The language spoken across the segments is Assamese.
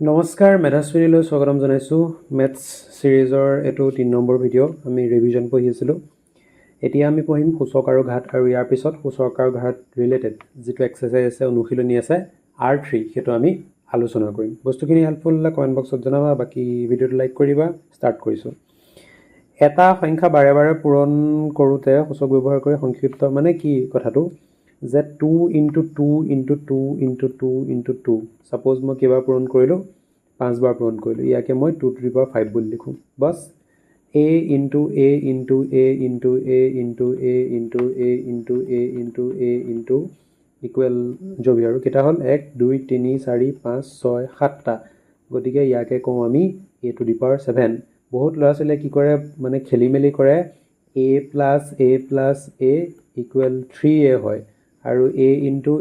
নমস্কাৰ মেধাশ্ৰেণীলৈ স্বাগতম জনাইছোঁ মেথছ সিৰিজৰ এটো 3 নম্বৰ ভিডিঅ' আমি ৰিভিজন পঢ়ি আছিলোঁ এতিয়া আমি পঢ়িম সূচক আৰু ঘাত আৰু ইয়াৰ পিছত সূচক আৰু ঘাত ৰিলেটেড যেটো এক্সাৰসাইজ আছে অনুশীলনী আছে R3 হেতু আমি আলোচনা কৰিম বস্তুখিনি হেল্পফুল হলে কমেন্ট বক্সত জনাবা বাকি ভিডিঅ'টো লাইক কৰিবা ষ্টাৰ্ট কৰিছো এটা সংখ্যা বাৰে বাৰে পূৰণ কৰোতে সূচক ব্যৱহাৰ কৰি সংক্ষিপ্ত মানে কি কথাটো যে 2 into 2 into 2 into 2 into 2 suppose মই কিবা পূৰণ কৰিলো 5 বাৰ পূৰণ কৰিলো ইয়াকে মই 2 to the power 5 বুলি লিখো বস a into a into a into a into a into a into a into a into equal জবি আৰু কেটা হল 1 2 3 4 5 6 7 টা গতিকে ইয়াকে কও আমি a to the power 7 বহুত লৰা ছোৱালী কি কৰে মানে খেলিমেলি কৰে a plus a equal 3a হয় আৰু a into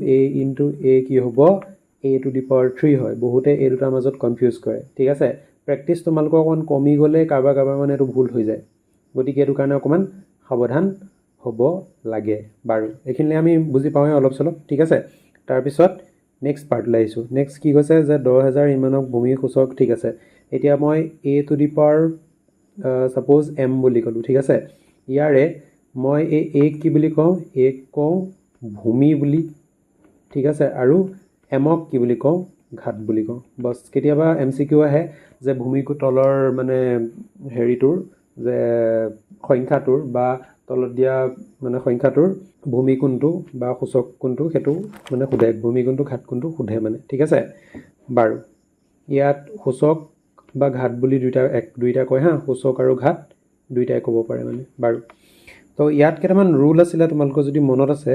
a কি হ'ব a to the power 3 হয় বহুতে এই দুটাৰ মাজত কনফিউজ কৰে ঠিক আছে প্ৰেকটিস তোমালোকৰ অকন কমি গলে কাৰবাৰ মানে এটো ভুল হৈ যায় গতিকে এটো কাৰণে অকমান সাৱধান হ'ব লাগে বাৰু এখিনলে আমি বুজি পাওঁই অলপ চলপ ঠিক আছে তাৰ পিছত নেক্সট পাৰ্ট লাইছো নেক্সট কি কৈছে যে 10000 ইমানক ভূমি সূচক ঠিক আছে এতিয়া মই a to the power suppose m বুলি কলো ঠিক আছে ইয়াৰে মই a কি বুলি কওঁ a কওঁ ভূমি বুলি ঠিক আছে আৰু এমক কি বুলি কওঁ ঘাত বুলি কওঁ বস কেতিয়াবা এমসিকিউ আহে যে ভূমিকো তলৰ মানে হেৰিটোৰ যে সংখ্যাটোৰ বা তলত দিয়া মানে সংখ্যাটোৰ ভূমি কোনটো বা সূচক কোনটো হেতু মানে খুদে ভূমি কোনটো ঘাত কোনটো খুদে মানে ঠিক আছে বাৰু ইয়াত সূচক বা ঘাত বুলি দুইটা কয় হা সূচক আৰু ঘাত দুইটাই ক'ব পাৰে মানে বাৰু তো ইয়াত কেটামান ৰুল আছিল তোমালোকৰ যদি মনত আছে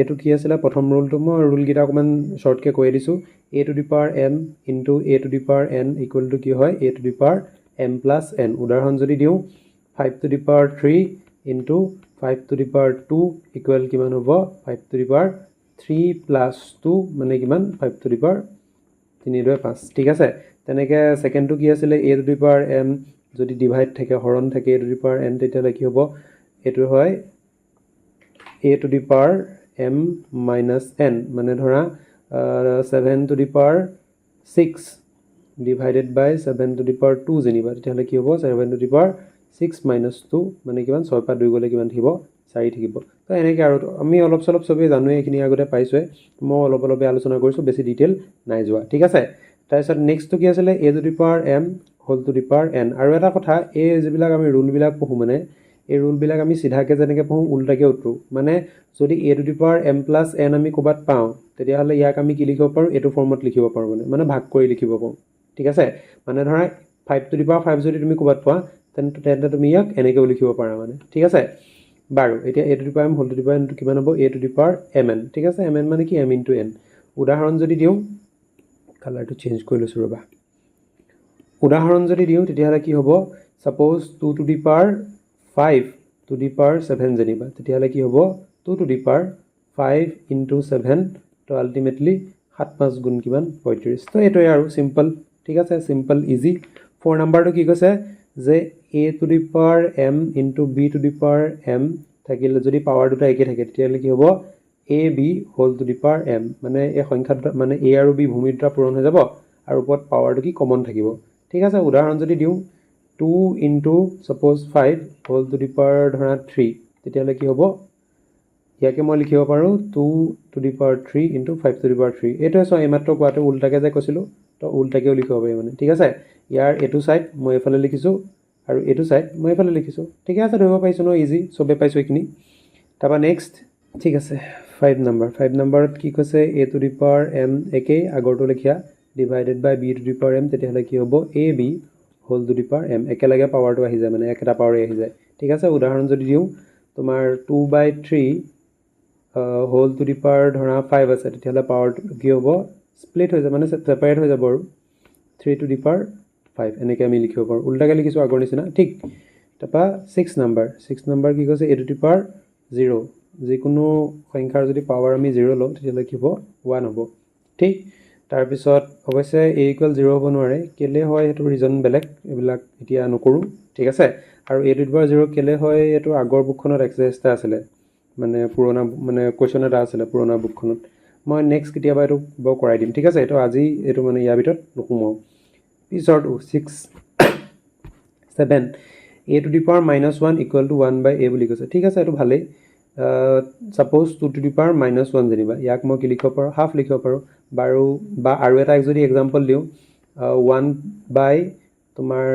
এটো কি আছিল প্ৰথম ৰুলটো মই ৰুল গিটা অকমান শৰ্টকে কৈ দিছো a to the power m into a to the power n equal to কি হয় a to the power m plus n উদাহৰণ যদি দিও 5 to the power 3 into 5 to the power 2 equal কিমান হ'ব 5 to the power 3 plus 2 মানে কিমান 5 to the power 3 2 5 ঠিক আছে তেনেকে সেকেন্ডটো কি আছিল a to the power m যদি ডিভাইড থাকে হৰণ থাকে a to the power n তেতিয়া কি হ'ব এটো হয় a to the power m minus n মানে ধৰা 7 to the power 6 divided by 7 to the power 2 জেনিবা তেতিয়ালে কি হ'ব 7 to the power 6 minus 2 মানে কিমান 6 পা 2 গলে কিমান থাকিব 4 থাকিব তো এনেকে আৰু আমি অলপ চলপ সবে জানোই এখিনি আগতে পাইছোই মই অলপ আলোচনা কৰিছো বেছি ডিটেইল নাই যোৱা ঠিক আছে তাৰপিছত নেক্সট কি আছিল a to the power m whole to the power n আৰু এটা কথা এই যিবিলাক আমি ৰুল বিলাক পঢ়ো মানে এই ৰুল বিলাক আমি সিধাকে যেনেকে পঢ়ো উল্টাকে উত্তৰো মানে যদি a to the power m plus n আমি কবাত পাও তেতিয়া হলে ইয়াক আমি কি লিখিব পাৰো এটো ফৰ্মত লিখিব পাৰো মানে ভাগ কৰি লিখিব পাৰো ঠিক আছে মানে ধৰা 5 to the power 5 যদি তুমি কবাত পোৱা তেন্তে তুমি ইয়াক এনেকৈ লিখিব পাৰা মানে ঠিক আছে বাৰু এতিয়া a to the power m whole to the power n কিমান হ'ব a to the power mn ঠিক আছে mn মানে কি m into n উদাহৰণ যদি দিও কালাৰটো চেঞ্জ কৰি লৈছো ৰবা উদাহৰণ যদি দিও তেতিয়া হলে কি হ'ব suppose 2 to the power 5 to the power 7 জেনিবা তেতিয়া হলে কি হ'ব 2 to the power 5 into 7 তো আলটিমেটলি 7 5 গুণ কিমান 35 তো এটোই আৰু সিম্পল ঠিক আছে সিম্পল ইজি 4 নাম্বাৰটো কি কৈছে যে a to the power m into b to the power m থাকিলে যদি পাৱাৰ দুটা একে থাকে তেতিয়া হলে কি হ'ব a b whole to the power m মানে এই সংখ্যা দুটা মানে a আৰু b ভূমি দুটা পূৰণ হৈ যাব আৰু ওপৰত পাৱাৰটো কি কমন থাকিব ঠিক আছে উদাহৰণ যদি দিও 2 into suppose 5 whole to the power ধৰা 3 তেতিয়া হলে কি হ'ব ইয়াকে মই লিখিব পাৰো 2 to the power 3 into 5 to the power 3 এটো সো এইমাত্ৰ কোৱাটো উল্টাকে যে কৈছিলো তো উল্টাকেও লিখিব পাৰি মানে ঠিক আছে ইয়াৰ এটো সাইড মই এফালে লিখিছো আৰু এটো সাইড মই এফালে লিখিছো ঠিক আছে ধৰিব পাইছো ন ইজি সবে পাইছো এখিনি তাবা নেক্সট ঠিক আছে 5 নম্বৰত কি কৈছে a to the power m একে আগৰটো লিখিয়া divided by b to the power m তেতিয়া হলে কি হ'ব ab whole to the power m একেলগে পাৱাৰটো আহি যায় মানে একটা পাৱাৰে আহি যায় ঠিক আছে উদাহৰণ যদি দিও তোমাৰ 2/3 whole to the power ধৰা 5 আছে তেতিয়া হলে পাৱাৰ কি হ'ব স্প্লিট হৈ যাব মানে সেপাৰেট হৈ যাব আৰু 3 to the power 5 এনেকৈ আমি লিখিব পাৰো উল্টাকে লিখিছো আগৰ নিচিনা ঠিক তাপা 6 নম্বৰ কি কৈছে a to the power 0 যিকোনো সংখ্যাৰ যদি পাৱাৰ আমি 0 লওঁ তেতিয়া হলে কি হ'ব 1 হ'ব ঠিক তাৰ পিছত অৱশ্যে a = 0 হ'ব নোৱাৰে কেলে হয় এটো ৰিজন বেলেগ এবিলাক এতিয়া নকৰো ঠিক আছে আৰু a to the power 0 কেলে হয় এটো আগৰ বুকখনত এক্সাৰসাইজটা আছিল মানে পুৰণা মানে কোৱেশ্চন এটা আছিল পুৰণা বুকখনত মই নেক্সট কেতিয়াবা এইটো বৰ কৰাই দিম ঠিক আছে এইটো আজি এইটো মানে ইয়াৰ ভিতৰত নোসোমাওঁ পিছৰটো 6 7 a to the power minus 1 equal to 1 by a বুলি কৈছে ঠিক আছে এইটো ভালেই suppose 2 to the power minus 1 যেনিবা ইয়াক মই কি লিখিব পাৰোঁ হাফ লিখিব পাৰোঁ বাৰু বা আৰু এটা যদি এক্সাম্পল দিওঁ 1 by তোমাৰ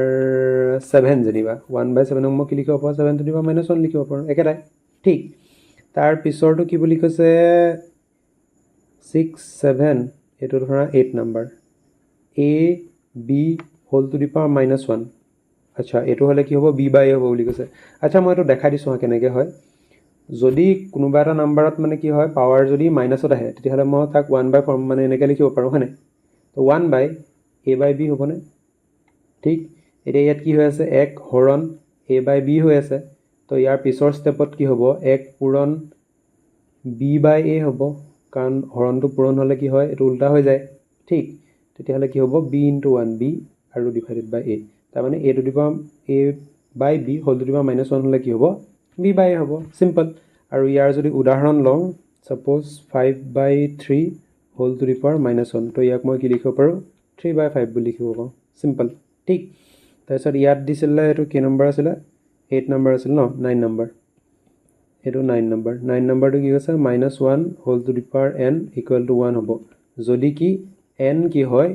7 যেনিবা 1 by 7 মই কি লিখিব পাৰোঁ 7 to the power minus 1 লিখিব পাৰোঁ একেটাই ঠিক তাৰ পিছৰটো কি বুলি কৈছে 6 7 এইটো ধৰা 8 number a b whole to the power minus 1 আচ্ছা এইটো হলে কি হ'ব b by a হ'ব বুলি কৈছে আচ্ছা মই এইটো দেখাই দিছোঁ কেনেকৈ হয় যদি কোনোবা এটা নাম্বাৰত মানে কি হয় পাৱাৰ যদি মাইনাছত আহে তেতিয়াহ'লে মই তাক 1 by ফৰ্ম মানে এনেকৈ লিখিব পাৰোঁ হয়নে তো 1 by a by b হ'বনে ঠিক এতিয়া ইয়াত কি হৈ আছে 1 হৰণ a by b হৈ আছে তো ইয়াৰ পিছৰ ষ্টেপত কি হ'ব 1 পূৰণ b by a হ'ব কাৰণ হৰণটো পূৰণ হ'লে কি হয় এইটো উল্টা হৈ যায় ঠিক তেতিয়াহ'লে কি হ'ব b into 1 b আৰু ডিভাইডেড বাই a তাৰমানে a to the power a by b whole to the power minus 1 হ'লে কি হ'ব b by a হ'ব সিম্পল আৰু ইয়াৰ যদি উদাহৰণ লওঁ suppose 5 by 3 whole to the power minus 1 তো ইয়াক মই কি লিখিব পাৰোঁ 3 by 5 বুলি লিখিব পাৰোঁ সিম্পল ঠিক তাৰপিছত ইয়াত দিছিলে এইটো কি নম্বৰ আছিলে 8 নম্বৰ আছিল ন 9 নম্বৰ এইটো 9 নম্বৰটো কি কৈছে -1 whole to the power n equal to 1 হ'ব যদি কি n কি হয়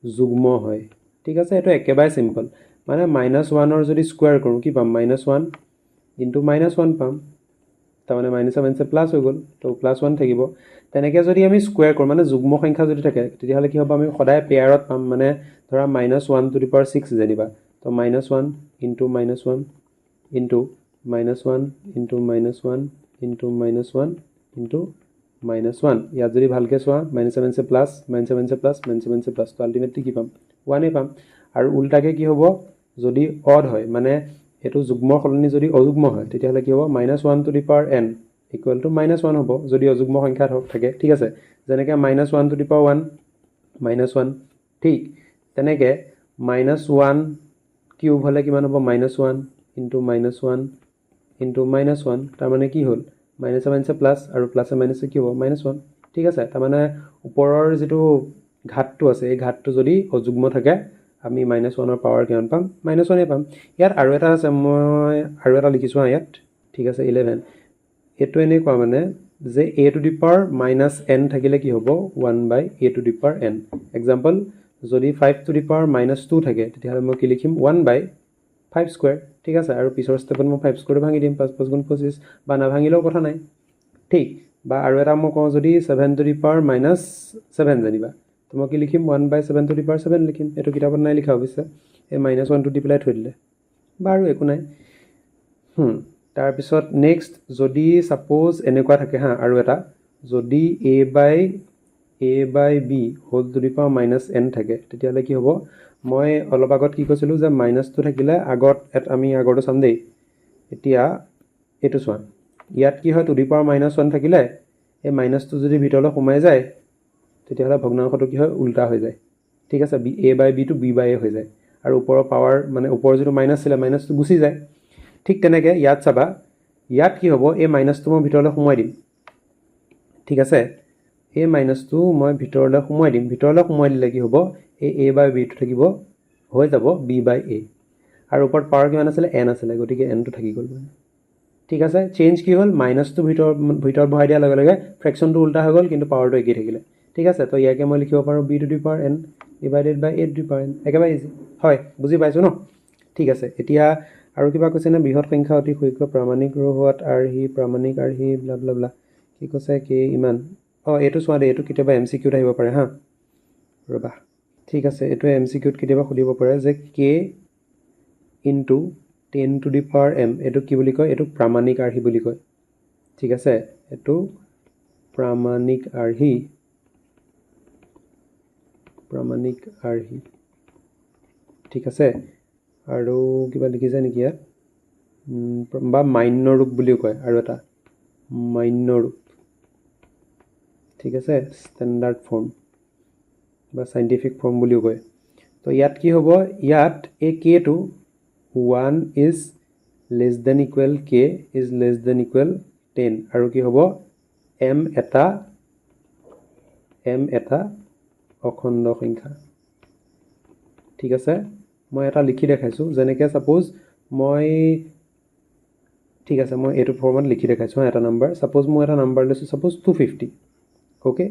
যুগ্ম হয় ঠিক আছে এইটো একেবাৰে সিম্পল মানে -1 ৰ যদি স্কয়াৰ কৰোঁ কি পাম -1 into -1 পাম তাৰমানে -1 প্লাস হৈ গ'ল তো +1 থাকিব তেনেকৈ যদি আমি স্কয়াৰ কৰোঁ মানে যুগ্ম সংখ্যা যদি থাকে তেতিয়াহ'লে কি হ'ব আমি সদায় পেয়াৰত পাম মানে ধৰা -1 to the power 6 যেনিবা তো -1 into -1 into -1 into -1 into -1 into -1 ইয়াত যদি ভালকৈ চোৱা -7 से प्लस -7 से प्लस -7 से प्लस তো আলটিমেটলি কি পাম 1 এ পাম আৰু উল্টাকে কি হ'ব যদি অড হয় মানে এটো যুগ্মৰ সলনি যদি অযুগ্ম হয় তেতিয়াহ'লে কি হ'ব -1 to the power n equal to -1 হ'ব যদি অযুগ্ম সংখ্যা থাকে ঠিক আছে যেনেকৈ -1 to the power 1 -1 ঠিক তেনেকৈ -1 কিউব হ'লে কিমান হ'ব -1 into -1 into -1 তাৰমানে কি হ'ল -7 से প্লাস আৰু প্লাসে মাইনাসে কি হ'ব -1 ঠিক আছে তাৰমানে ওপৰৰ যেটো ঘাতটো আছে এই ঘাতটো যদি অযুগ্ম থাকে আমি -1 ৰ পাৱাৰ কিমান পাম -1 এ পাম ইয়াত আৰু এটা আছে মই আৰু এটা লিখিছো ইয়াত ঠিক আছে 11 এটো এনেকুৱা মানে যে a to the power -n থাকিলে কি হ'ব 1 by a to the power n example যদি 5 to the power -2 থাকে তেতিয়াহ'লে মই কি লিখিম 1 by 5 স্কয়াৰ ঠিক আছে আৰু পিছৰ ষ্টেপত মই 5 স্কয়াৰ ভাঙি দিম 5 5 গুণ 25 বা না ভাঙিলেও কথা নাই ঠিক বা আৰু এটা মই কওঁ যদি 7 to the power -7 জানিবা তো মই কি লিখিম 1 by 7 to the power 7 লিখিম এটো কিতাপত নাই লিখা অৱশ্যে এই -1 টো দি পেলাই থৈ দিলে বাৰু একো নাই তাৰ পিছত নেক্সট যদি সাপোজ এনেকুৱা থাকে হা আৰু এটা যদি a by b whole to the power -n থাকে তেতিয়াহ'লে কি হ'ব মই অলপ আগত কি কৈছিলো যে -2 থাকিলে আগত আমি আগৰটো চাম দেই এতিয়া এটো চোৱা ইয়াত কি হয় to the power -1 থাকিলে এই -টো যদি ভিতৰলৈ সোমাই যায় তেতিয়াহ'লে ভগ্নাংশটো কি হয় উল্টা হৈ যায় ঠিক আছে a by b to b by a হৈ যায় আৰু ওপৰৰ পাৱাৰ মানে ওপৰৰ যেটো মাইনাস ছিল মাইনাসটো গুচি যায় ঠিক তেনেকৈ ইয়াত চাবা ইয়াত কি হ'ব এই মাইনাসটো মই ভিতৰলৈ সোমাই দিম ঠিক আছে এই মাইনাসটো মই ভিতৰলৈ সোমাই দিলে কি হ'ব এই a by b টো থাকিব হৈ যাব b by a আৰু ওপৰত পাৱাৰ কিমান আছিল n আছিল গতিকে n টো থাকি গ'ল মানে ঠিক আছে চেঞ্জ কি হ'ল মাইনাসটো ভিতৰ বহাই দিয়াৰ লগে লগে ফ্ৰেকশনটো উল্টা হৈ গ'ল কিন্তু পাৱাৰটো একেই থাকিলে ঠিক আছে তো ইয়াকে মই লিখিব পাৰোঁ b to the power n divided by a to the power n একেবাৰে ইজি হয় বুজি পাইছো ন ঠিক আছে এতিয়া আৰু কিবা কৈছে না বৃহৎ সংখ্যা অতি ক্ষুদ্ৰ প্ৰামাণিক হোৱাত আৰ্হি প্ৰামাণিক আৰ্হি ব্লা ব্লা ব্লা কি কৈছে কি ইমান এটো চোৱা দে এটো কেতিয়াবা এমসিকিউত আহিব পাৰে হা ৰবা ঠিক আছে এটো এমসিকিউত কেতিয়াবা সুধিব পাৰে যে k into 10 to the power m এটো কি বুলি কয় এটো প্ৰামাণিক আৰ্হি বুলি কয় ঠিক আছে এটো প্ৰামাণিক আৰ্হি ঠিক আছে আৰু কিবা লিখিছে নেকি ইয়াত বা মান্য ৰূপ বুলিও কয় আৰু এটা মান্য ৰূপ ঠিক আছে ষ্টেণ্ডাৰ্ড ফৰ্ম বা সাইন্টিফিক ফৰ্ম বুলিও কয় তো ইয়াত কি হ'ব ইয়াত এই k টো 1 is less than equal k is less than equal 10 আৰু কি হ'ব m এটা m এটা অখণ্ড সংখ্যা ঠিক আছে মই এটা লিখি দেখাইছো যেনেকৈ সাপোজ মই ঠিক আছে মই এটো ফৰ্মত লিখি দেখাইছো এটা নাম্বাৰ সাপোজ মই এটা নাম্বাৰ লৈছো সাপোজ 250 ওকে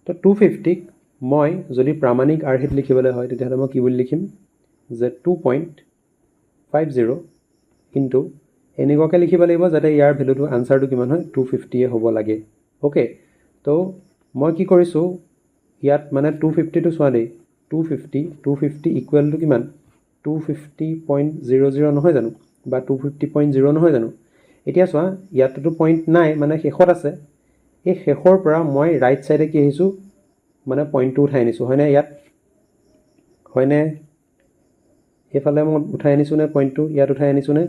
তো 250 ক মই যদি প্ৰামাণিক আৰ্হিত লিখিবলৈ হয় তেতিয়াহ'লে মই কি বুলি লিখিম যে 2.50 ইনটু এনেকুৱাকৈ লিখিব লাগিব যাতে ইয়াৰ ভ্যালুটো আনসাৰটো কিমান হয় 250 এ হ'ব লাগে ওকে তো মই কি কৰিছো ইয়াত মানে 250 টো চোৱা দেই 250 ইকুৱেল টু কিমান 250.00 নহয় জানো বা 250.0 নহয় জানো এতিয়া চোৱা ইয়াতটো পইণ্ট নাই মানে শেষত আছে এই শেষৰ পৰা মই ৰাইট সাইডে কি আহিছো মানে পইণ্টটো উঠাই আনিছো হয়নে ইয়াত হয়নে এফালে মই উঠাই আনিছো নে পইণ্টটো ইয়াত উঠাই আনিছো নে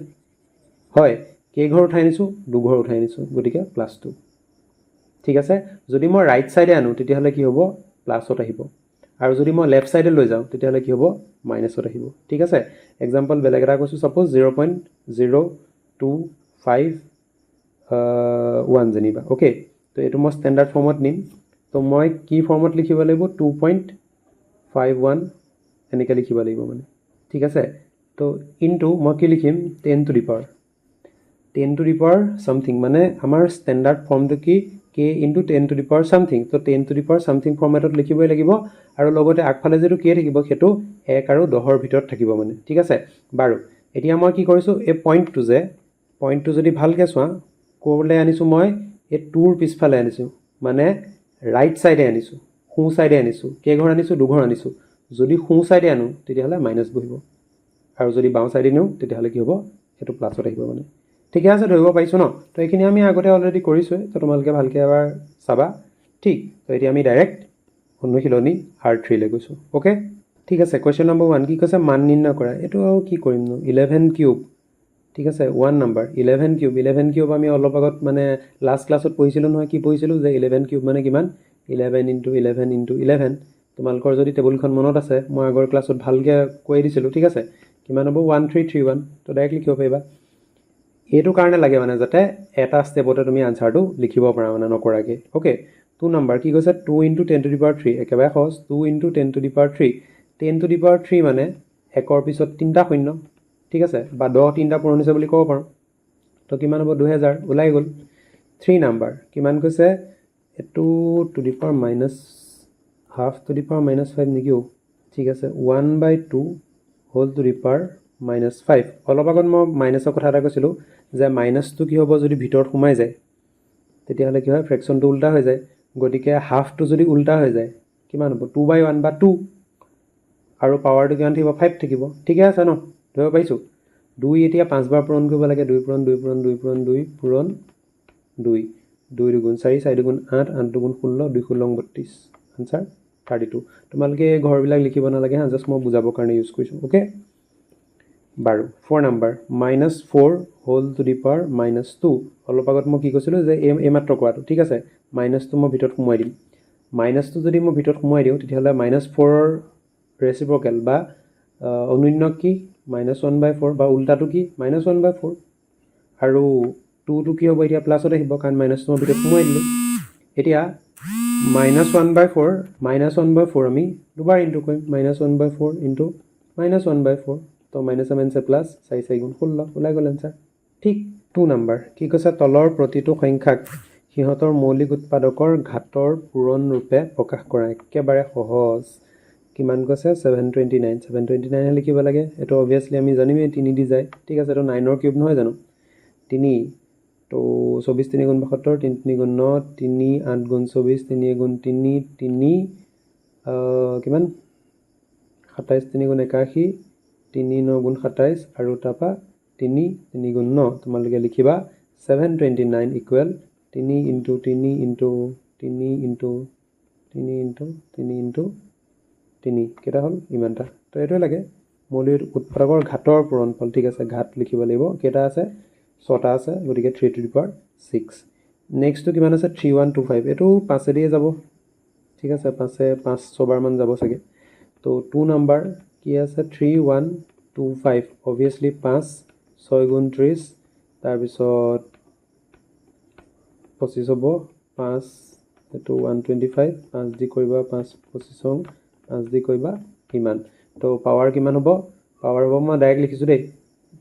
হয় কেই ঘৰ উঠাই আনিছো দু ঘৰ উঠাই আনিছো গতিকে +2 ঠিক আছে যদি মই ৰাইট সাইডে আনো তেতিয়াহলে কি হ'ব প্লাসত আহিব আৰু যদি মই লেফট সাইডে লৈ যাও তেতিয়াহলে কি হ'ব মাইনাসত আহিব ঠিক আছে एग्जांपल বেলেগ এটা কৈছো সাপোজ 0.0251 জানিবা ওকে তো এটো মই স্ট্যান্ডার্ড ফর্মত নিম তো মই কি ফর্মত লিখিব লাগিব 2.51 এনেকৈ লিখিব লাগিব মানে ঠিক আছে তো ইনটু মই কি লিখিম 10 two the power 10 to the power something মানে আমাৰ স্ট্যান্ডার্ড ফর্মটো কি k into 10 to the power something তো 10 to the power something ফর্মেটত লিখিবই লাগিব আৰু লগতে আগফালে যেটো k থাকিব হেতু 1 আৰু 10 ৰ ভিতৰত থাকিব মানে ঠিক আছে বাৰু এতিয়া মই কি কৰিছো এই পইণ্টটো যদি ভালকে চোৱা কোলে আনিছো মই এই 2 ৰ পিছফালে আনিছো মানে ৰাইট সাইডে আনিছো সোঁ সাইডে আনিছো কে ঘৰ আনিছো দু ঘৰ আনিছো যদি সোঁ সাইডে আনো তেতিয়াহলে মাইনাস বহিব আৰু যদি বাওঁ সাইডে নিও তেতিয়াহলে কি হ'ব হেতু প্লাসত আহিব মানে ঠিক আছে ধৰিব পাইছো ন তো এইখিনি আমি আগতে অলৰেডি কৰিছো তো তোমালকে ভালকে এবাৰ চাবা ঠিক তো এতিয়া আমি ডাইৰেক্ট অনুশীলনী R3 লে গৈছো ওকে ঠিক আছে কোৱেশ্চন নম্বৰ 1 কি কৈছে মান নিৰ্ণয় কৰা এটো আৰু কি কৰিম নো 11 কিউব ঠিক আছে 1 নাম্বাৰ 11 কিউব আমি অলপ আগত মানে লাষ্ট ক্লাছত পঢ়িছিলো নহয় কি পঢ়িছিলো যে 11 কিউব মানে কিমান 11 into 11 into 11 তোমালকৰ যদি টেবুলখন মনত আছে মই আগৰ ক্লাছত ভালকে কৈ দিছিলো ঠিক আছে কিমান হ'ব 1331 তো ডাইৰেক্ট লিখিব পাৰিবা এটো কাৰণে লাগে মানে যাতে এটা স্টেপতে তুমি আনসাৰটো লিখিব পাৰা মানে নকৰাকে ওকে 2 নাম্বাৰ কি কৈছে 2 into 10 to the power 3 একেবাৰে সহজ 2 into 10 to the power 3 10 to the power 3 মানে একৰ পিছত তিনটা শূন্য ঠিক আছে বা 10 তিনটা পূৰণ হৈছে বুলি ক'ব পাৰো তো কিমান হ'ব 2000 ওলাই গল 3 নাম্বাৰ কিমান কৈছে এটো two the power minus have to the power -5 নেকিও ঠিক আছে 1/2 হোল টু দি পাৱাৰ -5 অলপ আগত মই মাইনাসৰ কথা এটা কৈছিলো যে মাইনাসটো কি হ'ব যদি ভিতৰত সোমাই যায় তেতিয়াহলে কি হয় ফ্ৰেকশনটো উল্টা হৈ যায় গতিকে হাফটো যদি উল্টা হৈ যায় কিমান হ'ব 2/1 বা 2 আৰু পাৱাৰটো কিমান থাকিব 5 থাকিব ঠিক আছে ন ধৰিব পাইছো 2 এতিয়া 5 বাৰ পূৰণ কৰিব লাগে 2 পূৰণ 2 পূৰণ 2 পূৰণ 2 পূৰণ 2 2 দুগুণ 4 4 দুগুণ 8 8 দুগুণ 16 2 ষোল্ল 32 আনসাৰ 32 তোমালকে ঘৰবিলাক লিখিব নালাগে হা জাস্ট মই বুজাবৰ কাৰণে ইউজ কৰিছো ওকে বাৰু 4 number -4 whole to the power -2 অলপ আগত মই কি কৈছিলো যে এই মাত্ৰ কোৱাটো ঠিক আছে মাইনাসটো মই ভিতৰত সোমাই দিম মাইনাসটো যদি মই ভিতৰত সোমাই দিও তেতিয়াহলে -4 ৰ ৰেচিপ্ৰকেল বা অনুন্য কি -1/4 বা উল্টাটো কি -1/4 আৰু 2 টো কি হ'ব এতিয়া প্লাসত আহিব কাৰণ মাইনাসটো মই ভিতৰত সোমাই দিলো এতিয়া -1/4 আমি দুবাৰ ইনটু কৰিম -1/4 ইনটু -1/4 তো মাইনাস মাইনাসে প্লাস 4 4 গুণ 16 ওলাই গল आंसर ঠিক 2 নাম্বাৰ কি কৈছে তলৰ প্ৰতিটো সংখ্যাক সিহঁতৰ মৌলিক উৎপাদকৰ ঘাতৰ পূৰণ ৰূপে প্ৰকাশ কৰা একেবাৰে সহজ কিমান কৈছে 729 হে লিখিব লাগে এটো obviously আমি জানিমে 3 দি যায় ঠিক আছে এটো 9 ৰ কিউব নহয় জানো 3 তো 24 3 গুণ 72 3 3 গুণ 9 3 8 গুণ 24 3 গুণ 3 3 কিমান 27 3 গুণ 81 3 9 গুণ 27 আৰু তাপা 3 3 গুণ 9 তোমালকে লিখিবা 729 equal 3 into 3 into 3 into 3 into 3 into 3 কেটা হল ইমানটা তো এটো লাগে মৌলিক উৎপাদকৰ ঘাতৰ পূৰণফল ঠিক আছে ঘাত লিখিব লাগিব কেটা আছে 6টা আছে গতিকে 3 to the power 6 নেক্সট তো কিমান আছে 3125 এটো 5 দিয়ে যাব ঠিক আছে 5 ছবাৰ মান যাব সকে তো 2 নাম্বাৰ কি আছে 3125 obviously 5 6 গুণ 30 তাৰ পিছত 25 হ'ব 5 এইটো 125 5 দি কৰিবা 5 25 5 দি কৰিবা কিমান তো পাৱাৰ কিমান হ'ব পাৱাৰ হ'ব মই ডাইৰেক্ট লিখিছোঁ দেই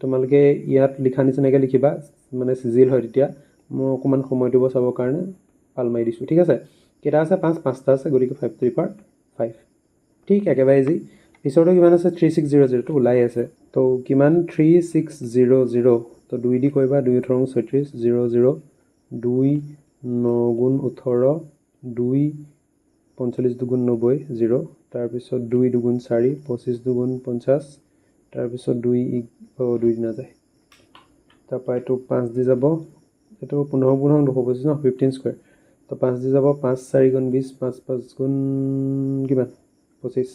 তোমালোকে ইয়াত লিখা নিচিনাকৈ লিখিবা মানে চিজিল হয় তেতিয়া মই অকণমান সময় দিব চাবৰ কাৰণে পাল মাৰি দিছোঁ ঠিক আছে কেইটা আছে 5 5টা আছে গতিকে 5 to the power 5 ঠিক একেবাৰে ইজি পিছৰটো কিমান আছে 3600 টো ওলাই আছে তো কিমান 3600 তো 2 দি কৰিবা 2 8 36 00 2 9 গুণ 18 2 45 দুগুণ 90 0 তাৰপিছত 2 দুগুণ 4 25 দুগুণ 50 তাৰপিছত 2 2 দি নাযায় তাৰপৰা এইটো 5 দি যাব এইটো 15 গুণ 225 ন 15 স্কোয়াৰ তো 5 দি যাব 5 4 গুণ 20 5 5 গুণ কিমান 25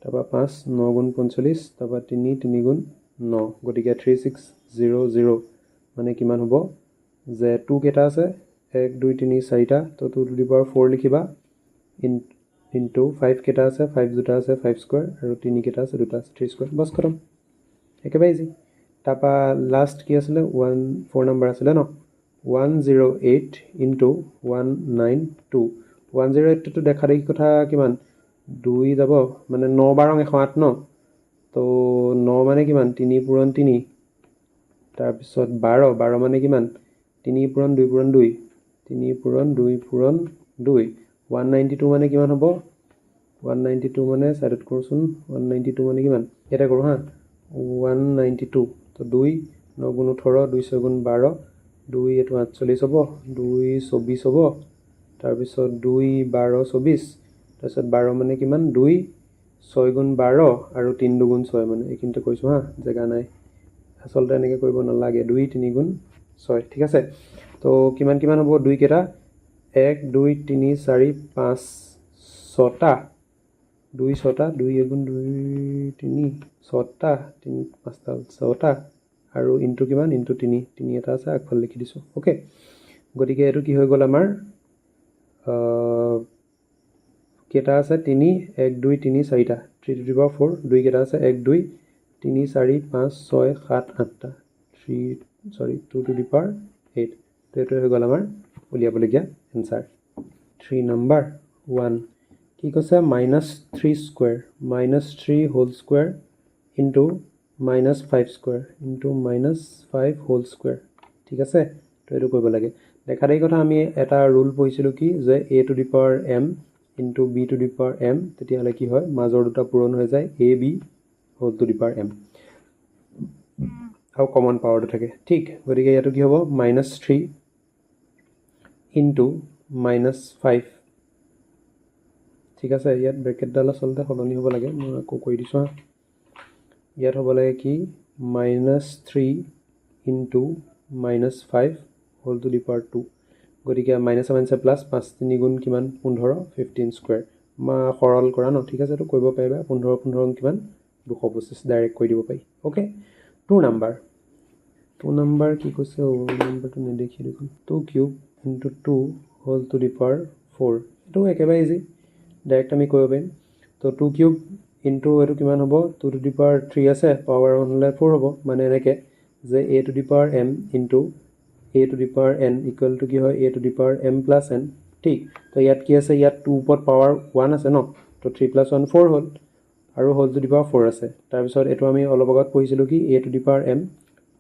তাৰপৰা 5 9 গুণ 45 তাৰপৰা 3 3 গুণ 9 গতিকে 3600 মানে কিমান হ'ব যে 2 কেইটা আছে 1 2 3 4টা তো 2 to the power 4 লিখিবা ইনটু 5 কেইটা আছে 5 দুটা আছে 5 স্কোয়াৰ আৰু 3 কেইটা আছে দুটা আছে 3 স্কোয়াৰ বস খতম একেবাৰে ইজি তাৰপৰা লাষ্ট কি আছিলে 4 নম্বৰ আছিলে ন 108 ইনটু 192 108 টো দেখা দেখি কথা কিমান 2 যাব মানে 9 12 108 ন তো 9 মানে কিমান 3 পূৰণ 3 তাৰপিছত 12 12 মানে কিমান 3 পূৰণ 2 পূৰণ 2 3 পূৰণ 2 পূৰণ 2 192 মানে কিমান হ'ব 192 মানে সাইডত কৰচোন 192 মানে কিমান এটা কৰো হা 192 তো 2 9 গুণ 18 2 6 গুণ 12 2 এটো 48 হ'ব 2 24 হ'ব তাৰপিছত 2 12 24 তাৰপিছত 12 মানে কিমান 2 6 গুণ 12 আৰু 3 দুগুণ 6 মানে এইখিনিতে কৈছো হা জেগা নাই আসলতে এনেকৈ কৰিব নালাগে 2 3 গুণ 6 ঠিক আছে তো কিমান কিমান হ'ব 2 কেইটা 1 2 3 4 5 6টা 2 6টা 2 গুণ 2 3 6টা 3 5টা 6টা আৰু ইনটু কিমান ইনটু 3 3 এটা আছে আগফালে লিখি দিছো ওকে গতিকে এটো কি হৈ গ'ল আমাৰ কেটা আছে 3 1 2 3 4টা 3 to the power 4 2 কেটা আছে 1 2 3 4 5 6 7 8টা 2 to the power 8 তো এটো হৈ গ'ল আমাৰ উলিয়াবলগীয়া এনসাৰ 3 নম্বৰ 1 কি কৈছে -3 square -3 whole square into -5 square into -5 whole square ঠিক আছে তো এটো কৰিব লাগে দেখা দেই কথা আমি এটা ৰুল পঢ়িছিলো কি যে a to the power m into b to the power m তেতিয়া হলে কি হয় মাজৰ দুটা পূৰণ হৈ যায় a b whole to the power m আৰু কমন পাৱাৰটো থাকে ঠিক গতিকে ইয়াটো কি হ'ব -3 into -5 ঠিক আছে ইয়াত ব্ৰেকেট ডাল আসলতে সলনি হ'ব লাগে মই আকৌ কৈ দিছো ইয়াত হ'ব লাগে কি -3 into -5 whole to the power 2 গতিকে মাইনাস মাইনাস প্লাস 5 3 গুণ কিমান 15 15 স্কয়াৰ মা সৰল কৰা ন ঠিক আছে তো কৰিব পাৰিবা 15 15 কিমান 225 ডাইৰেক্ট কৈ দিব পাৰি ওকে 2 নাম্বাৰ কি কৈছে ও নাম্বাৰটো নেদেখি দেখোন 2 cube into 2 whole to the power 4 এটো একেবাৰে ইজি ডাইৰেক্ট আমি কৰিব পাৰিম তো 2 কিউব into এটো কিমান হ'ব 2 to the power 3 আছে পাৱাৰ 1 হলে 4 হ'ব মানে এনেকে যে a to the power m into a to the power n equal to কি হয় a to the power m plus n ঠিক তো ইয়াত কি আছে ইয়াত 2 ওপৰত পাৱাৰ 1 আছে ন তো 3 plus 1 4 হ'ল আৰু whole to the power 4 আছে তাৰ পিছত এটো আমি অলপ আগত পঢ়িছিলো কি a to the power m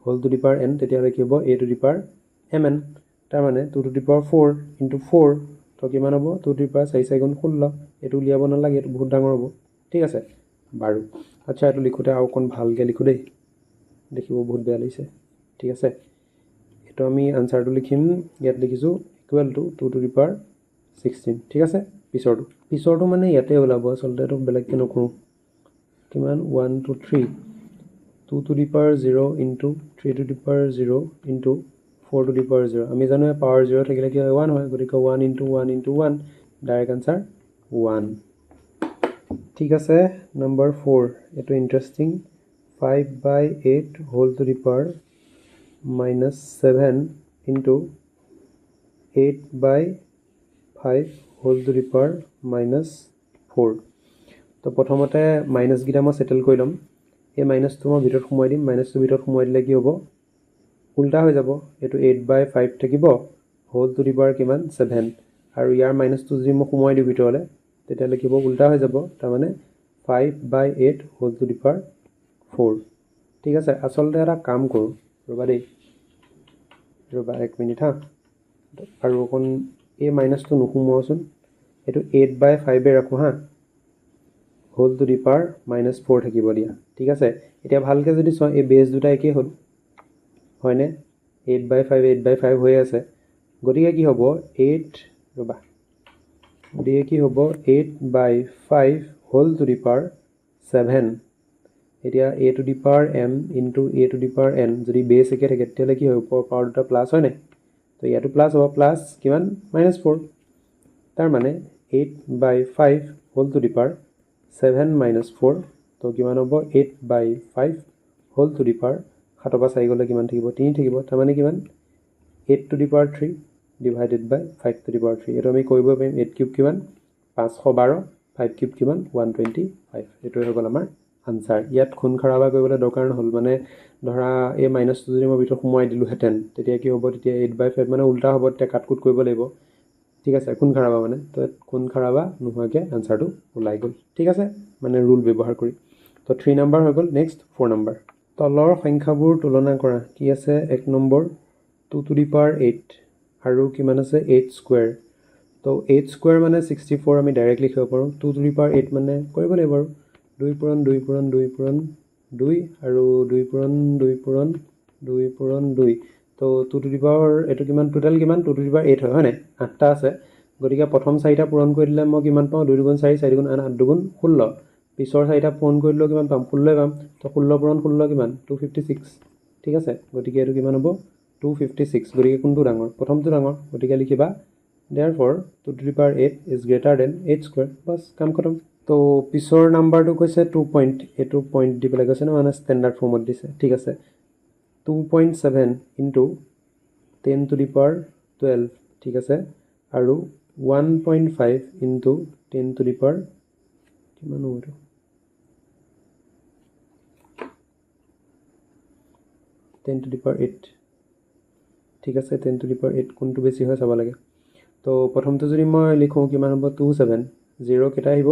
whole to the power n তেতিয়া হলে কি হ'ব a to the power mn তাৰ মানে 2 to the power 4 into 4 তো কিমান হ'ব 2 to the power 4 4 গুণ 16 এটো উলিয়াব নালাগে এটো বহুত ডাঙৰ হ'ব ঠিক আছে বাৰু আচ্ছা এটো লিখোতে আৰু কোন ভালকে লিখো দেই দেখিব বহুত বেয়া লাগিছে ঠিক আছে এটো আমি আনসাৰটো লিখিম ইয়াত লিখিছো equal to 2 to the power 16 ঠিক আছে পিছৰটো মানে ইয়াতে ওলাব আসলতে এটো বেলেগকে নকৰো কিমান 1 2 3 2 to the power 0 into 3 to the power 0 into 4 to the power 0 আমি জানো পাৱাৰ 0 থাকিলে কি হয় 1 হয় গতিকে 1 into 1 into 1 ডাইৰেক্ট আনসাৰ 1 ঠিক আছে নম্বৰ 4 এটো interesting 5/8 whole to the power -7 into 8/5 whole to the power -4 তো প্ৰথমতে মাইনাস গিটা মই সেটেল কৰি লম এই মাইনাসটো মই ভিতৰত সোমাই দিম মাইনাসটো ভিতৰত সোমাই দিলে কি হ'ব উল্টা হৈ যাব এটো 8/5 থাকিব whole to the power কিমান 7 আৰু ইয়াৰ মাইনাছটো যদি মই সোমোৱাই দিওঁ ভিতৰলৈ তেতিয়া লিখিব উল্টা হৈ যাব তাৰমানে 5/8 হোল টু দি পাৱাৰ 4 ঠিক আছে আচলতে এটা কাম কৰোঁ ৰ'বা দেই ৰ'বা 1 মিনিট হা আৰু অকণ এই মাইনাছটো নোসোমোৱাচোন এইটো 8/5 ৰাখোঁ হা হোল টু দি পাৱাৰ -4 থাকিব দিয়া ঠিক আছে এতিয়া ভালকৈ যদি চোৱা এই বেছ দুটা একেই হ'ল হয়নে 8/5 হৈ আছে গতিকে কি হ'ব 8 ৰ'বা গতিকে কি হ'ব 8/5 হোল টু দি পাৱাৰ 7 এতিয়া a two the power m into a two the power n যদি বেছ একে থাকে তেতিয়াহ'লে কি হয় ওপৰৰ পাৱাৰ দুটা প্লাছ হয় নাই তো ইয়াতো প্লাছ হ'ব প্লাছ কিমান -4 তাৰ মানে 8/5 হোল টু দি পাৱাৰ 7 - 4 তো কিমান হ'ব 8/5 হোল টু দি পাৱাৰ 7 পৰা 4 গ'লে কিমান থাকিব 3 থাকিব তাৰমানে কিমান 8 to the power 3 divided by 5 to the power 3 এইটো আমি কৰিব পাৰিম 8 কিউব কিমান 512 5 কিউব কিমান 125 এইটোৱে হৈ গ'ল আমাৰ আনসাৰ ইয়াত খুন খাৰাবা কৰিবলৈ দৰকাৰ নহ'ল মানে ধৰা এই মাইনাছটো যদি মই ভিতৰত সোমোৱাই দিলোহেঁতেন তেতিয়া কি হ'ব তেতিয়া 8/5 মানে উল্টা হ'ব তেতিয়া কাটকুট কৰিব লাগিব ঠিক আছে খুন খাৰাবা মানে তো খুন খাৰাবা নোহোৱাকৈ আনসাৰটো ওলাই গ'ল ঠিক আছে মানে ৰুল ব্যৱহাৰ কৰি তো 3 নম্বৰ হৈ গ'ল নেক্সট 4 নম্বৰ তলৰ সংখ্যাবোৰ তুলনা কৰা কি আছে 1 নম্বৰ 2 টু দি পাৱাৰ 8 আৰু কিমান আছে 8 স্কোৱাৰ তো 8 স্কোৱাৰ মানে 64 আমি ডাইৰেক্ট লিখিব পাৰোঁ 2 টু দি পাৱাৰ 8 মানে কৰিব লাগিব আৰু 2 পূৰণ 2 পূৰণ 2 পূৰণ 2 আৰু 2 পূৰণ 2 পূৰণ 2 পূৰণ 2 তো 2 টু দি পাৱাৰ এইটো কিমান টোটেল কিমান 2 টু দি পাৱাৰ 8 হয় নাই 8টা আছে গতিকে প্ৰথম 4টা পূৰণ কৰি দিলে মই কিমান পাওঁ 2 দুগুণ 4 4 দুগুণ 8 8 দুগুণ 16 পিছৰ 4টা পূৰণ কৰি দিলেও কিমান পাম 16 পাম তো 16 পূৰণ 16 কিমান 256 ঠিক আছে গতিকে এইটো কিমান হ'ব 256 গতিকে কোনটো ডাঙৰ প্ৰথমটো ডাঙৰ গতিকে লিখিবা therefore 2 to the power 8 is greater than 8 square বাস কাম খতম তো পিছৰ নাম্বাৰটো কৈছে 2 পইণ্ট এইটো পইণ্ট দি পেলাই কৈছে ন মানে ষ্টেণ্ডাৰ্ড ফৰ্মত দিছে ঠিক আছে 2.7 ইনটু 10 to the power 12 ঠিক আছে আৰু 1.5 ইনটু 10 to the power কিমান হ'ব এইটো 10 to the power 8 ঠিক আছে 10 to the power 8 কোনটো বেছি হয় চাব লাগে তো প্ৰথমটো যদি মই লিখোঁ কিমান হ'ব 27 0 কেইটা আহিব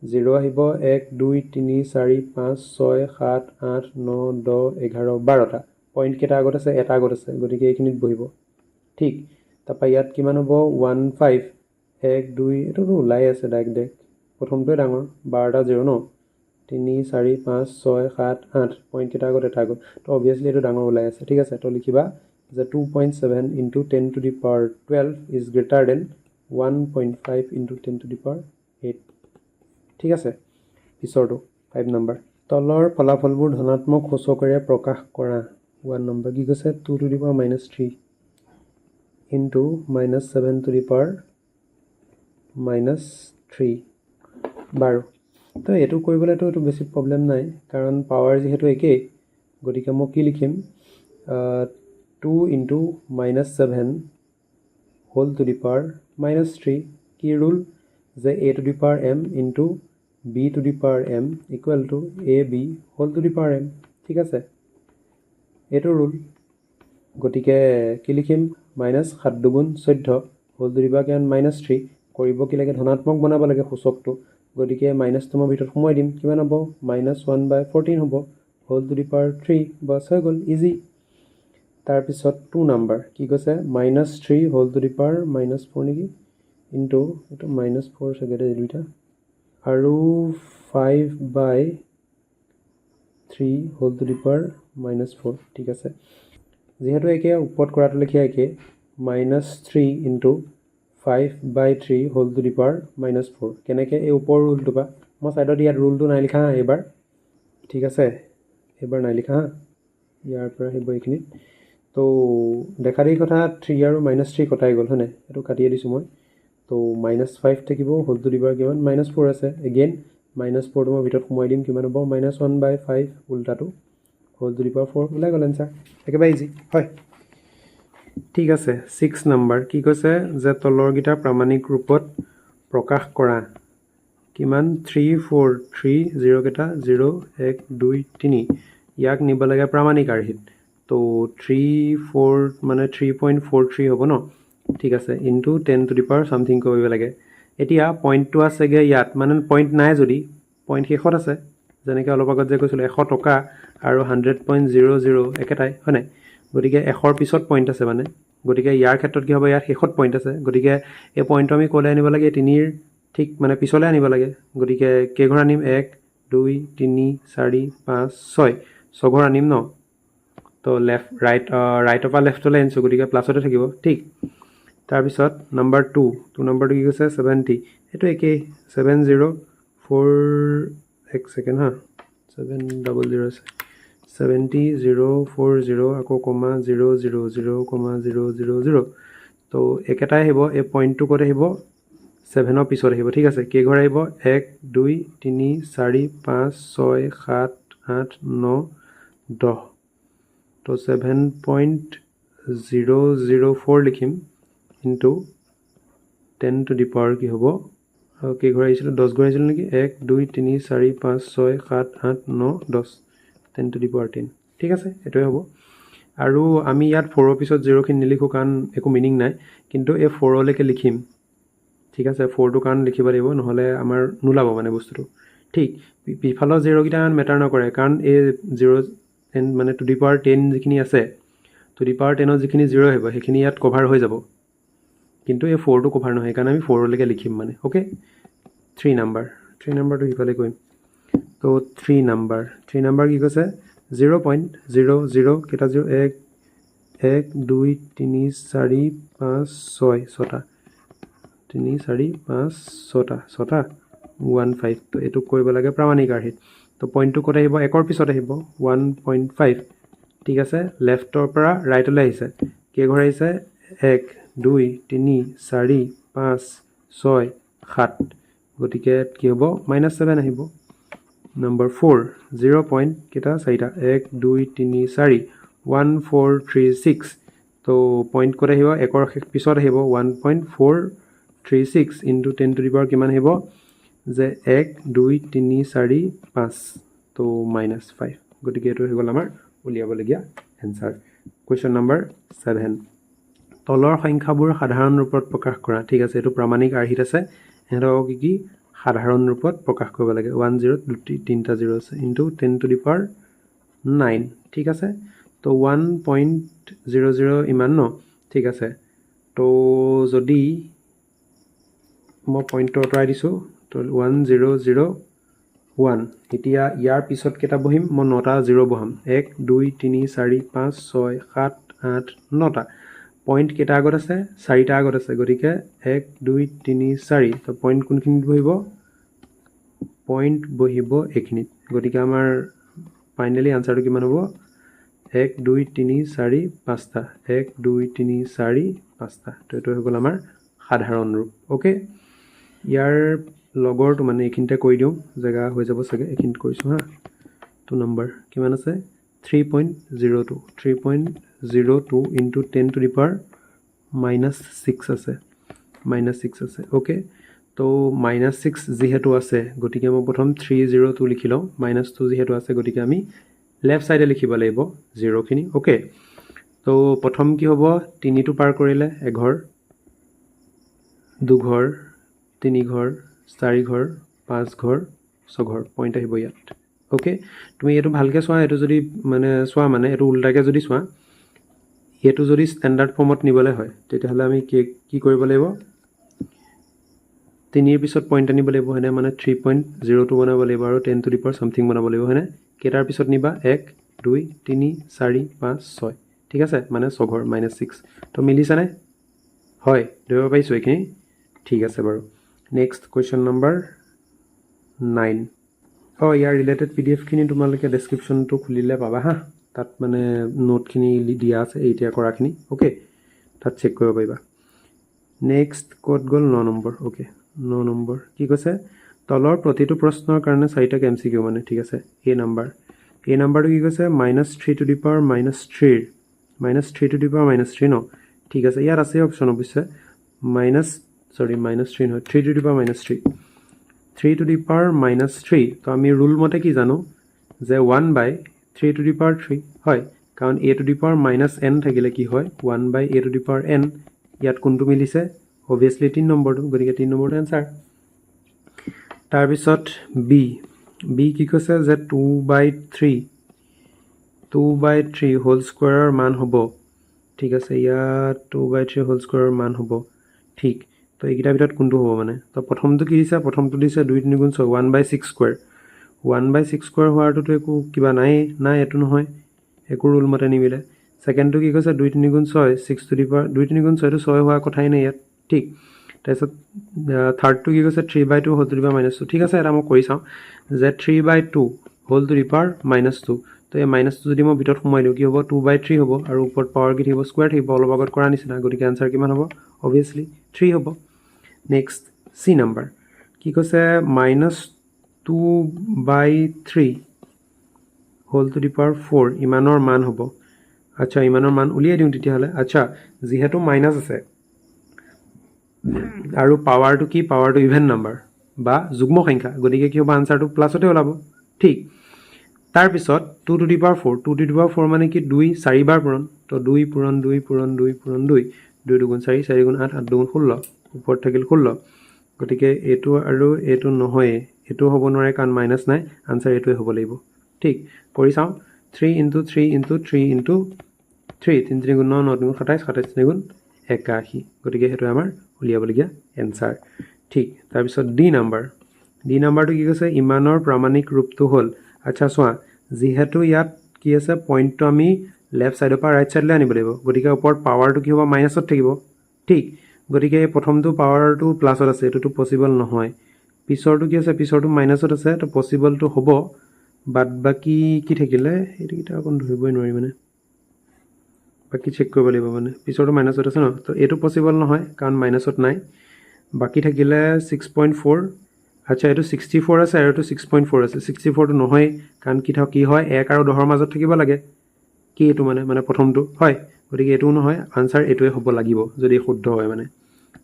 0 আহিব 1 2 3 4 5 6 7 8 9 10 11 12টা পইণ্ট কেইটা আগত আছে এটা আগত আছে গতিকে এইখিনিত বহিব ঠিক তাৰপৰা ইয়াত কিমান হ'ব 15 1 2 এইটোতো ওলাই আছে ডাইৰেক্ট প্ৰথমটোৱে ডাঙৰ 12টা 0 ন 3 4 5 6 7 8 পইণ্ট কেইটা আগত এটা আগত তো অবভিয়াছলি এইটো ডাঙৰ ওলাই আছে ঠিক আছে তো লিখিবা যে 2.7 into 10 to the power 12 is greater than 1.5 into 10 to the power 8 ঠিক আছে পিছৰটো 5 নম্বৰ তলৰ ফলাফলবোৰ ধনাত্মক সূচকেৰে প্ৰকাশ কৰা 1 নম্বৰ কি কৈছে 2 to the power -3 into -7 to the power -3 বাৰু তো এইটো কৰিবলৈতো এইটো বেছি প্ৰব্লেম নাই কাৰণ পাৱাৰ যিহেতু একেই গতিকে মই কি লিখিম 2 into -7 whole to the power -3 কি ৰুল যে a to the power m into b to the power m equal to ab whole to the power m ঠিক আছে এইটো ৰুল গতিকে কি লিখিম -7 দুগুণ 14 whole to the power -3 কৰিব কি লাগে ধনাত্মক বনাব লাগে সূচকটো গতিকে মাইনাছটো মই ভিতৰত সোমাই দিম কিমান হ'ব -1/14 হ'ব whole to the power 3 বাস হৈ গ'ল ইজি তাৰপিছত 2 নম্বৰ কি কৈছে -3 whole to the power -4 নেকি ইনটু এইটো -4 চাগে দেই দুইটা আৰু 5/3 whole to the power -4 ঠিক আছে যিহেতু একে ওপৰত কৰাটো লেখীয়া একে -3 into 5/3 whole to the power -4 কেনেকৈ এই ওপৰৰ ৰুলটো পা মই ছাইডত ইয়াত ৰুলটো নাই লিখা হা এইবাৰ ঠিক আছে এইবাৰ নাই লিখা হা ইয়াৰ পৰা আহিব এইখিনিত তো দেখা দেখি কথা 3 আৰু -3 কটাই গ'ল হয়নে এইটো কাটিয়ে দিছোঁ মই তো -5 থাকিব হোল টু দি পাৱাৰ কিমান -4 আছে এগেইন -4টো মই ভিতৰত সোমাই দিম কিমান হ'ব -1/5 উল্টাটো হোল টু দি পাৱাৰ 4 ওলাই গ'ল এনচাৰ একেবাৰে ইজি হয় ঠিক আছে 6 নম্বৰ কি কৈছে যে তলৰকেইটা প্ৰামাণিক ৰূপত প্ৰকাশ কৰা কিমান 3 4 3 0 কেইটা 0 1 2 3 ইয়াক নিব লাগে প্ৰামাণিক আৰ্হিত তো 3 4 মানে 3.43 হ'ব ন ঠিক আছে into 10 two the power something কৰিব লাগে এতিয়া পইণ্টটো আছেগে ইয়াত মানে পইণ্ট নাই যদি পইণ্ট শেষত আছে যেনেকৈ অলপ আগত যে কৈছিলোঁ 100 টকা আৰু 100.00 একেটাই হয় নাই গতিকে 100ৰ পিছত পইণ্ট আছে মানে গতিকে ইয়াৰ ক্ষেত্ৰত কি হ'ব ইয়াত শেষত পইণ্ট আছে গতিকে এই পইণ্টটো আমি ক'লৈ আনিব লাগে 3ৰ ঠিক মানে পিছলৈ আনিব লাগে গতিকে কেইঘৰ আনিম 1 2 3 4 5 6 ছঘৰ আনিম ন তো লেফ্ট ৰাইটৰ পৰা লেফ্টলৈ আনিছোঁ গতিকে প্লাছতে থাকিব ঠিক তাৰপিছত নাম্বাৰ 2 নম্বৰটো কি কৈছে 70 এইটো একেই 704 এক ছেকেণ্ড হা 700 আছে 70040 আকৌ কমা 000,000 তো একেটাই আহিব এই পইণ্টটো ক'ত আহিব 7ৰ পিছত আহিব ঠিক আছে কেইঘৰ আহিব 1 2 3 4 5 6 7 8 9 10 তো 7.004 লিখিম ইনটু 10 টু দি পাৱাৰ কি হ'ব কেইঘৰ আহিছিলোঁ 10 ঘৰ আহিছিলোঁ নেকি 1 2 3 4 5 6 7 8 9 10 10 টু দি পাৱাৰ 10 ঠিক আছে এইটোৱে হ'ব আৰু আমি ইয়াত 4ৰ পিছত 0খিনি নিলিখোঁ কাৰণ একো মিনিং নাই কিন্তু এই 4লৈকে লিখিম ঠিক আছে 4টো কাৰণ লিখিব লাগিব নহ'লে আমাৰ নোলাব মানে বস্তুটো ঠিক পিছফালৰ 0কেইটা মেটাৰ নকৰে কাৰণ এই 0 মানে টু দি পাৱাৰ 10 যিখিনি আছে টু দি পাৱাৰ 10ৰ যিখিনি 0 আহিব সেইখিনি ইয়াত কভাৰ হৈ যাব কিন্তু এই 4টো কভাৰ নহয় কাৰণ আমি 4লৈকে লিখিম মানে ওকে 3 নম্বৰটো ইফালে কৰিম তো 3 নম্বৰ কি কৈছে 0.00 কেইটা 0 1 1 2 3 4 5 6 ছটা 3 4 5 ছটা 15 তো এইটো কৰিব লাগে প্ৰামাণিক আৰ্হিত তো পইণ্টটো ক'ত আহিব 1ৰ পিছত আহিব 1.5 ঠিক আছে লেফ্টৰ পৰা ৰাইটলৈ আহিছে কেইঘৰ আহিছে 1 2 3 4 5 6 7 গতিকে কি হ'ব -7 আহিব নম্বৰ 4 0 পইণ্ট কেইটা 4টা 1 2 3 4 1436 তো পইণ্ট ক'ত আহিব 1ৰ পিছত আহিব 1.436 ইনটু 10 টু দি পাৱাৰ কিমান আহিব যে 1 2 3 4 5 তো -5 গতিকে এইটো হৈ গ'ল আমাৰ উলিয়াবলগীয়া এনচাৰ কুৱেশ্যন নম্বৰ 7 তলৰ সংখ্যাবোৰ সাধাৰণ ৰূপত প্ৰকাশ কৰা ঠিক আছে এইটো প্ৰামাণিক আৰ্হিত আছে সিহঁতক কি সাধাৰণ ৰূপত প্ৰকাশ কৰিব লাগে 10 তিনিটা 0 আছে ইনটু 10 টু দি পাৱাৰ 9 ঠিক আছে তো 1.00 ইমান ন ঠিক আছে তো যদি মই পইণ্টটো আঁতৰাই দিছোঁ তো 1001 এতিয়া ইয়াৰ পিছত কেইটা বহিম মই 9টা 0 বহাম 1 2 3 4 5 6 7 8 9টা পইণ্ট কেইটা আগত আছে 4টা আগত আছে গতিকে 1 2 3 4 তো পইণ্ট কোনখিনিত বহিব পইণ্ট বহিব এইখিনিত গতিকে আমাৰ ফাইনেলি আনচাৰটো কিমান হ'ব 1 2 3 4 5টা 1 2 3 4 5টা তো এইটো হৈ গ'ল আমাৰ সাধাৰণ ৰূপ ওকে ইয়াৰ লগৰটো মানে এইখিনিতে কৈ দিওঁ জেগা হৈ যাব চাগে এইখিনিত কৰিছোঁ হা 2 নম্বৰ কিমান আছে 3.02 ইনটু 10 টু দি পাৱাৰ -6 আছে ওকে তো -6 যিহেতু আছে গতিকে মই প্ৰথম 302 লিখি লওঁ -2 যিহেতু আছে গতিকে আমি লেফ্ট ছাইডে লিখিব লাগিব 0খিনি ওকে তো প্ৰথম কি হ'ব 3টো পাৰ কৰিলে এঘৰ 2 ঘৰ 3 ঘৰ 4 ঘৰ 5 ঘৰ 6 ঘৰ পইণ্ট আহিব ইয়াত ওকে তুমি এইটো ভালকৈ চোৱা এইটো যদি মানে চোৱা মানে এইটো উল্টাকৈ যদি চোৱা এইটো যদি ষ্টেণ্ডাৰ্ড ফৰ্মত নিবলৈ হয় তেতিয়াহ'লে আমি কি কৰিব লাগিব 3ৰ পিছত পইণ্ট আনিব লাগিব হয়নে মানে 3.02 বনাব লাগিব আৰু 10 টু দি পাৱাৰ সামথিং বনাব লাগিব হয়নে কেইটাৰ পিছত নিবা 1 2 3 4 5 6 ঠিক আছে মানে 6 ঘৰ -6 তো মিলিছেনে হয় ধৰিব পাৰিছোঁ এইখিনি ঠিক আছে বাৰু নেক্সট কুৱেশ্যন নম্বৰ 9 ইয়াৰ ৰিলেটেড PDF খিনি তোমালোকে ডেছক্ৰিপশ্যনটো খুলিলে পাবা হা তাত মানে নোটখিনি দিয়া আছে এতিয়া কৰাখিনি ওকে তাত চেক কৰিব পাৰিবা নেক্সট ক'ত গ'ল 9 নম্বৰ ওকে 9 নম্বৰ কি কৈছে তলৰ প্ৰতিটো প্ৰশ্নৰ কাৰণে 4টা MCQ মানে ঠিক আছে এই নাম্বাৰটো কি কৈছে -3 two the power -3 -3 two the power -3 ন ঠিক আছে ইয়াত আছে অপশ্যন অৱশ্যে -3 নহয় 3 two the power -3 3 two the power -3 তো আমি ৰুল মতে কি জানো যে 1/3 টু দি পাৱাৰ 3 হয় কাৰণ a two the power -n থাকিলে কি হয় 1/a two the power n ইয়াত কোনটো মিলিছে অবভিয়াছলি 3 নম্বৰটো গতিকে 3 নম্বৰটো এনসাৰ তাৰপিছত বি কি কৈছে যে 2/3 হোল স্কোৱাৰৰ মান হ'ব ঠিক আছে ইয়াত 2/3 হোল স্কোৱাৰৰ মান হ'ব ঠিক তো এইকেইটাৰ ভিতৰত কোনটো হ'ব মানে তো প্ৰথমটো কি দিছে প্ৰথমটো দিছে 2 3 গুণ 6 1/6 স্কোৱাৰ 1/6 স্কোৱাৰ হোৱাৰটোতো একো কিবা নাই এইটো নহয় একো ৰুল মতে নিমিলে সেকেন্ডটো কি কৈছে 2 3 গুণ 6 6 টু দি পাৱাৰ 2 3 গুণ 6 টো 6 হোৱা কথাই নাই ইয়াত ঠিক তাৰপিছত থাৰ্ডটো কি কৈছে 3/2 হোল টু দি পাৱাৰ -2 ঠিক আছে এটা মই কৰি চাওঁ যে 3/2 হোল টু দি পাৱাৰ -2 তো এই -2 যদি মই ভিতৰত সোমাই দিওঁ কি হ'ব 2/3 হ'ব আৰু ওপৰত পাৱাৰ কি থাকিব স্কোৱাৰ থাকিব অলপ আগত কৰা নিচিনা গতিকে আনসাৰ কিমান হ'ব অবভিয়াছলি 3 হ'ব নেক্সট সি নাম্বাৰ কি কৈছে -2/3 হোল টু দি পাৱাৰ 4 ইমানৰ মান হ'ব আচ্ছা ইমানৰ মান উলিয়াই দিওঁ তেতিয়াহ'লে আচ্ছা যিহেতু মাইনাছ আছে আৰু পাৱাৰটো কি পাৱাৰটো ইভেন নাম্বাৰ বা যুগ্ম সংখ্যা গতিকে কি হ'ব আনসাৰটো প্লাছতে ওলাব ঠিক তাৰপিছত 2 two the power 4 2 two the power 4 মানে কি 2 4 বাৰ পূৰণ তো 2 পূৰণ 2 পূৰণ 2 পূৰণ 2 2 দুগুণ 4 4 গুণ 8 8 দুগুণ 16 ওপৰত থাকিল 16 গতিকে এইটো আৰু এইটো নহয় এইটো হ'ব নোৱাৰে কাৰণ মাইনাছ নাই আনসাৰ এইটোৱে হ'ব লাগিব ঠিক কৰি চাওঁ 3 * 3 * 3 * 3 3 3 গুণ 9 9 গুণ 27 27 3 গুণ 81 গতিকে সেইটো আমাৰ উলিয়াবলগীয়া এনসাৰ ঠিক তাৰপিছত ডি নাম্বাৰটো কি কৈছে ইমানৰ প্ৰামাণিক ৰূপটো হ'ল আচ্ছা চোৱা যিহেতু ইয়াত কি আছে পইণ্টটো আমি লেফ্ট সাইডৰ পৰা ৰাইট সাইডলৈ আনিব লাগিব গতিকে ওপৰত পাৱাৰটো কি হ'ব মাইনাছত থাকিব ঠিক গতিকে প্ৰথমটো পাৱাৰটো প্লাছত আছে এইটোতো পসিবল নহয় পিছৰটো কি আছে পিছৰটো মাইনাছত আছে তো পসিবলটো হ'ব বাট বাকি কি থাকিলে এইটা অকণ ধৰিবই নোৱাৰি মানে বাকি চেক কৰিব লাগিব মানে পিছৰটো মাইনাছত আছে ন তো এইটো পসিবল নহয় কাৰণ মাইনাছত নাই বাকি থাকিলে 6.4 আচ্ছা এইটো 64 আছে আৰু এইটো 6.4 আছে 64 টো নহয় কাৰণ কি হয় 1 আৰু 10 ৰ মাজত থাকিব লাগে কি এইটো মানে প্ৰথমটো হয় গতিকে এইটো নহয় আনসাৰ এইটোৱে হ'ব লাগিব যদি শুদ্ধ হয় মানে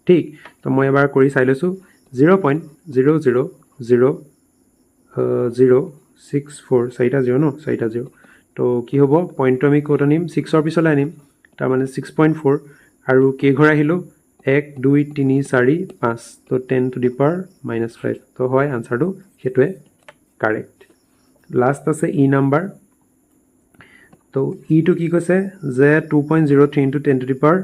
ঠিক তো মই এবাৰ কৰি চাই লৈছো 0.00064 চাৰিটা 0 ন চাৰিটা 0 তো কি হ'ব পইণ্টটো আমি ক'ত আনিম 6 ৰ পিছলৈ আনিম তাৰ মানে 6.4 আৰু কে ঘৰ আহিলো 1 2 3 4 5 তো 10 টু দি পাৱাৰ -5 তো হয় আনসাৰটো হেতুৱে কাৰেক্ট লাষ্ট আছে ই নাম্বাৰ তো ইটো কি কৈছে যে 2.03 * 10 টু দি পাৱাৰ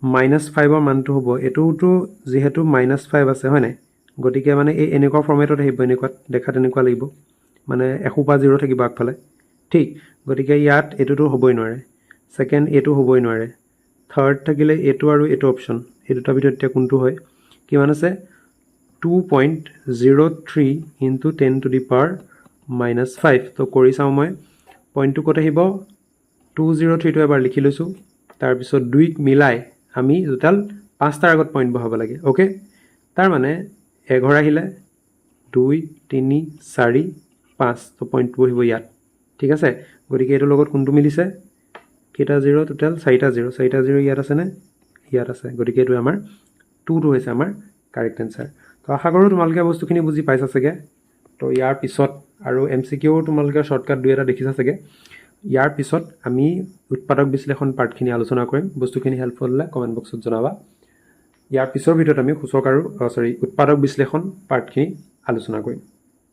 -5 ৰ মানটো হ'ব এটোটো যেহেতু -5 আছে হয় নাই গতিকে মানে এই এনেকুৱা ফৰমেটত আহিব এনেকুৱা দেখাত এনেকুৱা লাগিব মানে এখোপা 0 থাকিব আগফালে ঠিক গতিকে ইয়াত এটোটো হ'বই নোৱাৰে সেকেন্ড এটো হ'বই নোৱাৰে থাৰ্ড থাকিলে এটো আৰু এটো অপচন এই দুটা ভিতৰত এতিয়া কোনটো হয় কিমান আছে 2.03 * 10 টু দি পাৱাৰ -5 তো কৰি চাওঁ মই পইণ্টটো ক'ত আহিব 203 টো এবাৰ লিখি লৈছো তাৰ পিছত 2 মিলাই আমি টোটাল 5টাৰ আগত পইণ্ট বহাব লাগে ওকে তাৰ মানে এঘৰ আহিলে 2 3 4 5 তো পইণ্ট বহিব ইয়াত ঠিক আছে গতিকে এটো লগত কোনটো মিলিছে কেটা 0 টোটাল 4টা 0 ইয়াত আছে নে ইয়াত আছে গতিকে এটো আমাৰ 2 টো হৈছে আমাৰ কাৰেক্ট আনসাৰ তো আশা কৰো তোমালোকে বস্তুখিনি বুজি পাইছা চাগে তো ইয়াৰ পিছত আৰু এমসিকিউ তোমালোকে শৰ্টকাট দুই এটা দেখিছা চাগে ইয়াৰ পিছত আমি উৎপাদক বিশ্লেষণ পাৰ্টখিনি আলোচনা কৰিম বস্তুখিনি হেল্পফুল হ'লে কমেন্ট বক্সত জনাবা ইয়াৰ পিছৰ ভিডিঅ'ত আমি সূচক আৰু উৎপাদক বিশ্লেষণ পাৰ্টখিনি আলোচনা কৰিম